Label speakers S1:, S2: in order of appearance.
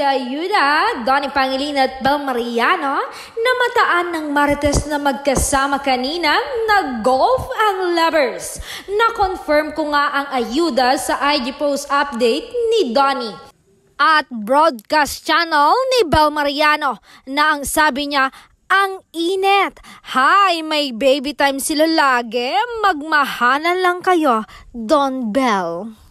S1: Ayuda, Donnie Pangilinan at Bel Mariano, namataan ng Marites na magkasama kanina, nag-golf ang lovers. Na-confirm ko nga ang ayuda sa IG post update ni Donnie at broadcast channel ni Bel Mariano na ang sabi niya, ang init. Hi, may baby time sila lagi. Magmahalan lang kayo, Don Bel.